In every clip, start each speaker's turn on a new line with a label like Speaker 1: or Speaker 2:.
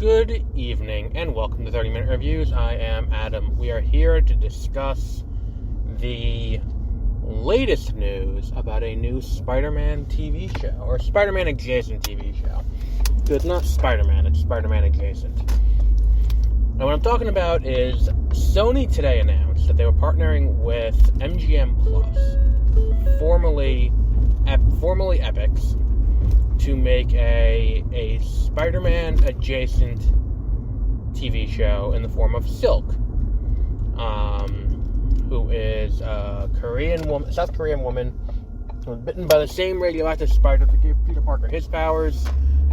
Speaker 1: Good evening, and welcome to 30-Minute Reviews. I am Adam. We are here to discuss the latest news about a new Spider-Man TV show, or Spider-Man adjacent TV show. So it's not Spider-Man, it's Spider-Man adjacent. Now, what I'm talking about is Sony today announced that they were partnering with MGM formerly Epix, to make a Spider-Man adjacent TV show in the form of Silk, who is a South Korean woman who was bitten by the same radioactive spider that gave Peter Parker his powers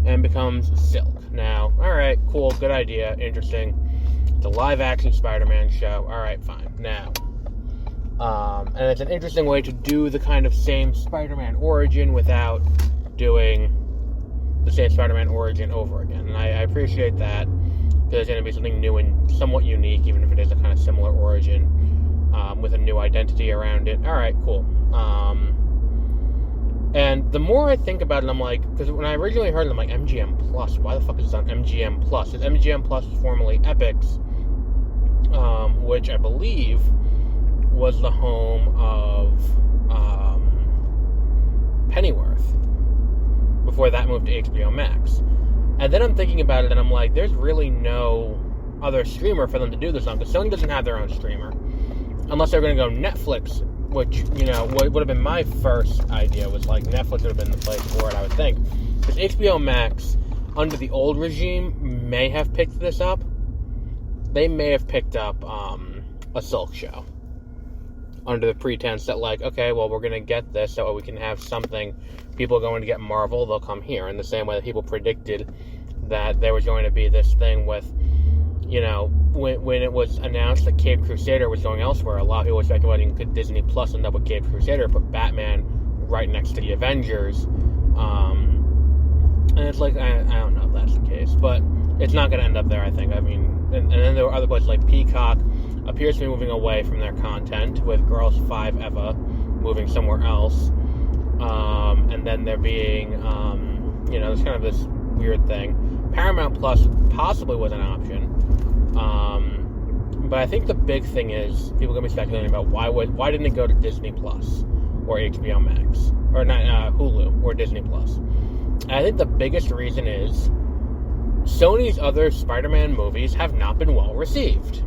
Speaker 1: and becomes Silk. Now, alright, cool, good idea, interesting. It's a live-action Spider-Man show. Alright, fine. Now, and it's an interesting way to do the kind of same Spider-Man origin without doing the same Spider-Man origin over again. And I appreciate that, because it's going to be something new and somewhat unique, even if it is a kind of similar origin, with a new identity around it. Alright, cool. And the more I think about it, I'm like, because when I originally heard it, I'm like, MGM Plus, why the fuck is this on MGM Plus? Because MGM Plus was formerly Epix, which I believe was the home of Pennyworth, before that moved to HBO Max. And then I'm thinking about it, and I'm like, there's really no other streamer for them to do this on, because Sony doesn't have their own streamer. Unless they're going to go Netflix, which, would have been my first idea, was like, Netflix would have been the place for it, I would think. Because HBO Max, under the old regime, may have picked this up. They may have picked up a Silk show, under the pretense that, like, okay, well, we're going to get this so we can have something. People are going to get Marvel, they'll come here. In the same way that people predicted that there was going to be this thing with, when it was announced that Caped Crusader was going elsewhere, a lot of people were speculating, could Disney Plus end up with Caped Crusader, put Batman right next to the Avengers? And it's like, I don't know if that's the case, but it's not going to end up there, I think. I mean, and then there were other places like Peacock appears to be moving away from their content, with Girls 5 Eva moving somewhere else. And then there being, there's kind of this weird thing. Paramount Plus possibly was an option. But I think the big thing is, people are going to be speculating about why didn't it go to Disney Plus or HBO Max, or not Hulu or Disney Plus. And I think the biggest reason is Sony's other Spider-Man movies have not been well received.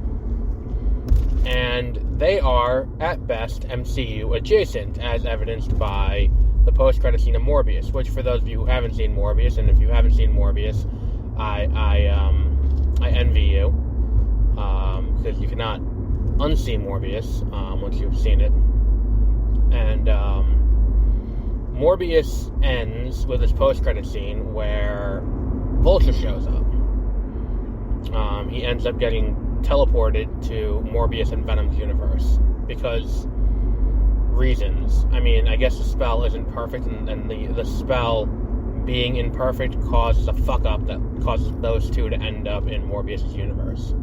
Speaker 1: And they are, at best, MCU adjacent, as evidenced by the post-credit scene of Morbius, which, for those of you who haven't seen Morbius, and if you haven't seen Morbius, I envy you, because you cannot unsee Morbius once you've seen it. And Morbius ends with this post-credit scene where Vulture shows up. He ends up getting teleported to Morbius and Venom's universe, because reasons. I mean, I guess the spell isn't perfect, and the spell being imperfect causes a fuck-up that causes those two to end up in Morbius' universe.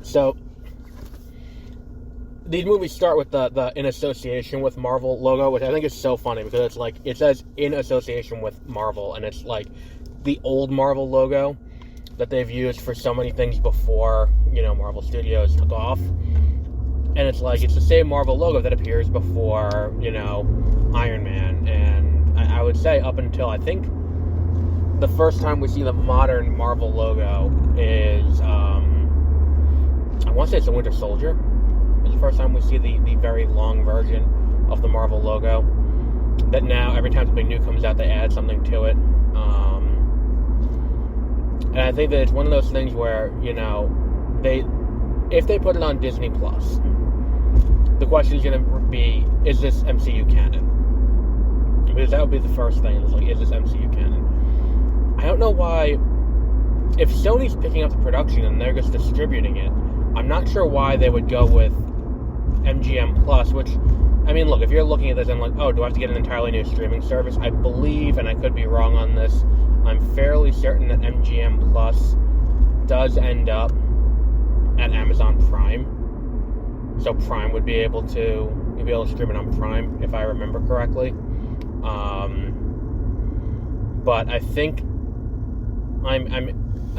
Speaker 1: So, these movies start with the in association with Marvel logo, which I think is so funny, because it's like, it says in association with Marvel, and it's like the old Marvel logo that they've used for so many things before, Marvel Studios took off. And it's like, it's the same Marvel logo that appears before, Iron Man. And I would say up until, I think, the first time we see the modern Marvel logo is, I want to say it's the Winter Soldier. It's the first time we see the very long version of the Marvel logo. That now, every time something new comes out, they add something to it. And I think that it's one of those things where, if they put it on Disney Plus, the question is going to be, is this MCU canon? Because that would be the first thing. It's like, is this MCU canon? I don't know why, if Sony's picking up the production and they're just distributing it, I'm not sure why they would go with MGM Plus, which, I mean, look, if you're looking at this and like, oh, do I have to get an entirely new streaming service? I believe, and I could be wrong on this, I'm fairly certain that MGM Plus does end up at Amazon Prime. So Prime would be able to stream it on Prime, if I remember correctly. But I think I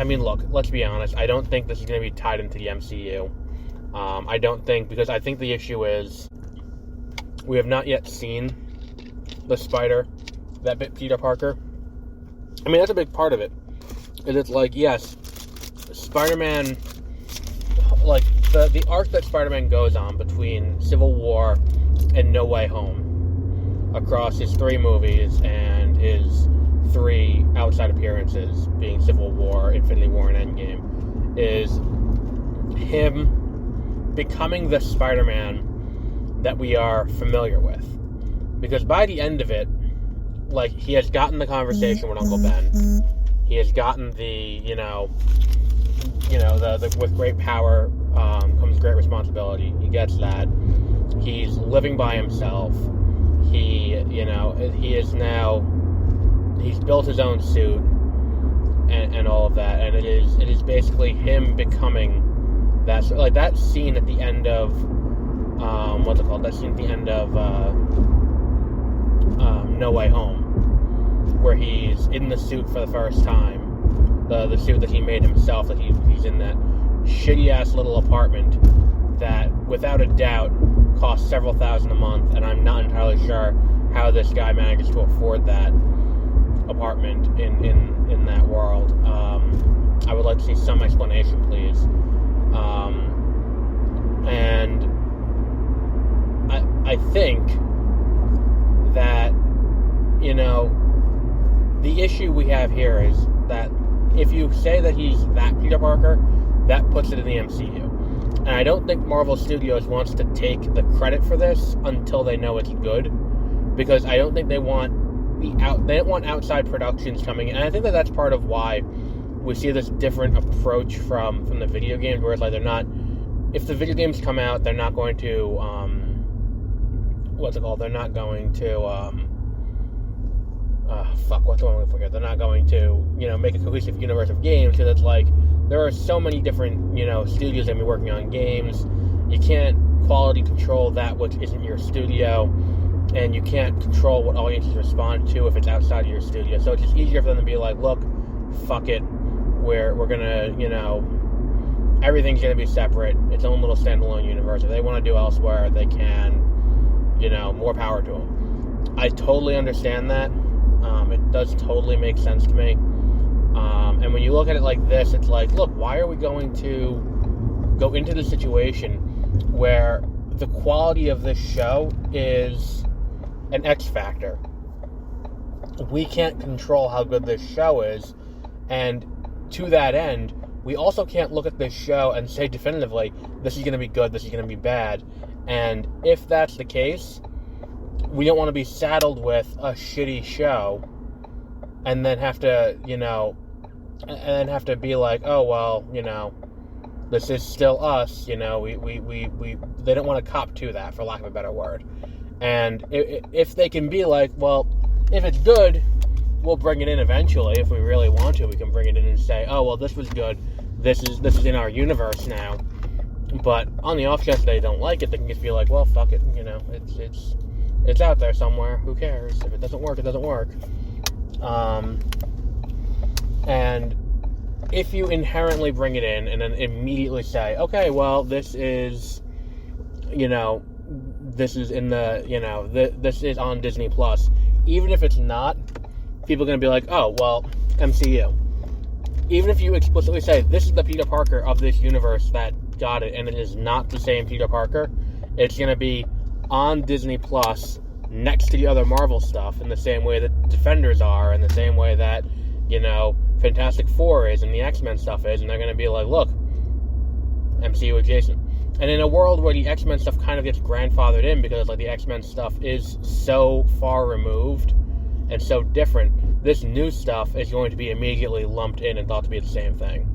Speaker 1: mean, look, let's be honest. I don't think this is going to be tied into the MCU. I don't think, because I think the issue is we have not yet seen the spider that bit Peter Parker. I mean, that's a big part of it. And it's like, yes, Spider-Man, like, the arc that Spider-Man goes on between Civil War and No Way Home, across his 3 movies and his 3 outside appearances, being Civil War, Infinity War, and Endgame, is him becoming the Spider-Man that we are familiar with. Because by the end of it, like, he has gotten the conversation with Uncle Ben. He has gotten the with great power comes great responsibility. He gets that. He's living by himself. He he's built his own suit and all of that. And it is basically him becoming that. Like, that scene at the end of that scene at the end of No Way Home, where he's in the suit for the first time, the suit that he made himself, that he's in that shitty-ass little apartment that, without a doubt, costs several thousand a month, and I'm not entirely sure how this guy manages to afford that apartment in that world. I would like to see some explanation, please. And I think that, the issue we have here is that if you say that he's that Peter Parker, that puts it in the MCU. And I don't think Marvel Studios wants to take the credit for this until they know it's good, because I don't think they don't want outside productions coming in. And I think that that's part of why we see this different approach from the video games, where it's like, they're not, if the video games come out, they're not going to they're not going to what's the one for here? They're not going to, make a cohesive universe of games, because it's like, there are so many different, studios that be working on games. You can't quality control that which isn't your studio, and you can't control what audiences respond to if it's outside of your studio. So it's just easier for them to be like, look, fuck it, we're gonna, everything's gonna be separate, its own little standalone universe. If they want to do elsewhere, they can, more power to them. I totally understand that. It does totally make sense to me. And when you look at it like this, it's like, look, why are we going to go into the situation where the quality of this show is an X factor? We can't control how good this show is, and to that end, we also can't look at this show and say definitively, this is going to be good, this is going to be bad. And if that's the case, we don't want to be saddled with a shitty show and then have to, be like, oh, well, this is still us, they don't want to cop to that, for lack of a better word. And if they can be like, well, if it's good, we'll bring it in eventually. If we really want to, we can bring it in and say, oh, well, this was good, this is in our universe now. But on the off chance they don't like it, they can just be like, well, fuck it, it's out there somewhere, who cares? If it doesn't work, it doesn't work. And if you inherently bring it in and then immediately say, okay, well, this is, this is in the, this is on Disney Plus, even if it's not, people are going to be like, oh, well, MCU. Even if you explicitly say, this is the Peter Parker of this universe that got it, and it is not the same Peter Parker, it's going to be on Disney Plus next to the other Marvel stuff, in the same way that Defenders are, in the same way that, Fantastic Four is, and the X-Men stuff is, and they're going to be like, look, MCU adjacent. And in a world where the X-Men stuff kind of gets grandfathered in, because, like, the X-Men stuff is so far removed and so different, this new stuff is going to be immediately lumped in and thought to be the same thing.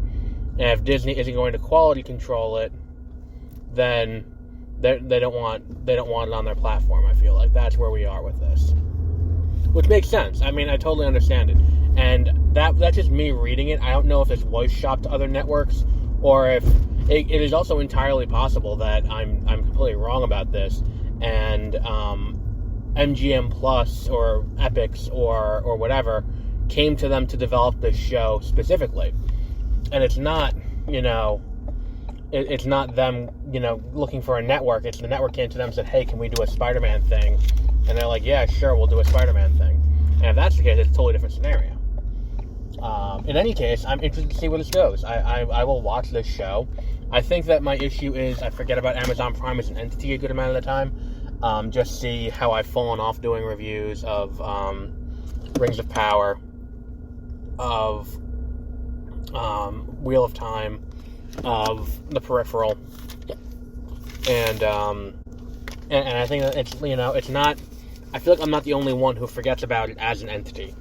Speaker 1: And if Disney isn't going to quality control it, then they don't want it on their platform. I feel like that's where we are with this, which makes sense. I mean, I totally understand it, and that's just me reading it. I don't know if this was shopped to other networks, or if it is also entirely possible that I'm completely wrong about this, and MGM Plus or Epix or whatever came to them to develop this show specifically. And it's not, it's not them, looking for a network. It's the network came to them and said, hey, can we do a Spider-Man thing? And they're like, yeah, sure, we'll do a Spider-Man thing. And if that's the case, it's a totally different scenario. In any case, I'm interested to see where this goes. I will watch this show. I think that my issue is I forget about Amazon Prime as an entity a good amount of the time. Just see how I've fallen off doing reviews of Rings of Power, of Wheel of Time, of The Peripheral, and I think that it's not. I feel like I'm not the only one who forgets about it as an entity.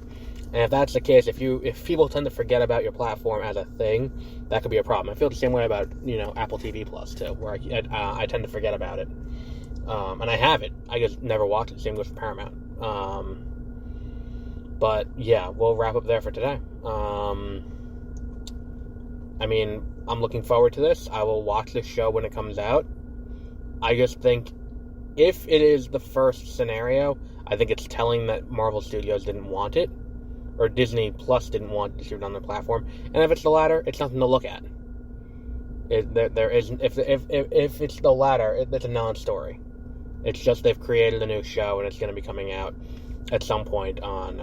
Speaker 1: And if that's the case, if people tend to forget about your platform as a thing, that could be a problem. I feel the same way about Apple TV Plus too, where I tend to forget about it, and I have it. I just never watch it. Same goes for Paramount. But yeah, we'll wrap up there for today. I'm looking forward to this. I will watch this show when it comes out. I just think if it is the first scenario, I think it's telling that Marvel Studios didn't want it, or Disney Plus didn't want to shoot it on their platform. And if it's the latter, it's nothing to look at. There isn't. If it's the latter, it's a non-story. It's just they've created a new show and it's going to be coming out at some point on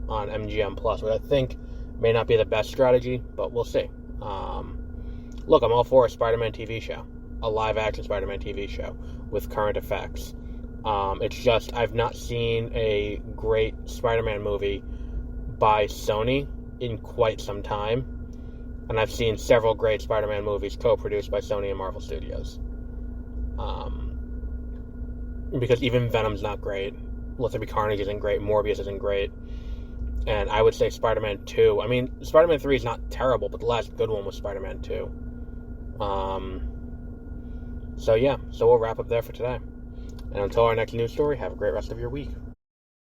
Speaker 1: MGM Plus, which I think may not be the best strategy, but we'll see. Look, I'm all for a Spider-Man TV show, a live-action Spider-Man TV show with current effects. It's just I've not seen a great Spider-Man movie by Sony in quite some time, and I've seen several great Spider-Man movies co-produced by Sony and Marvel Studios. Because even Venom's not great, Let There Be Carnage isn't great, Morbius isn't great, and I would say Spider-Man 2. I mean, Spider-Man 3 is not terrible, but the last good one was Spider-Man 2. So we'll wrap up there for today. And until our next news story, have a great rest of your week.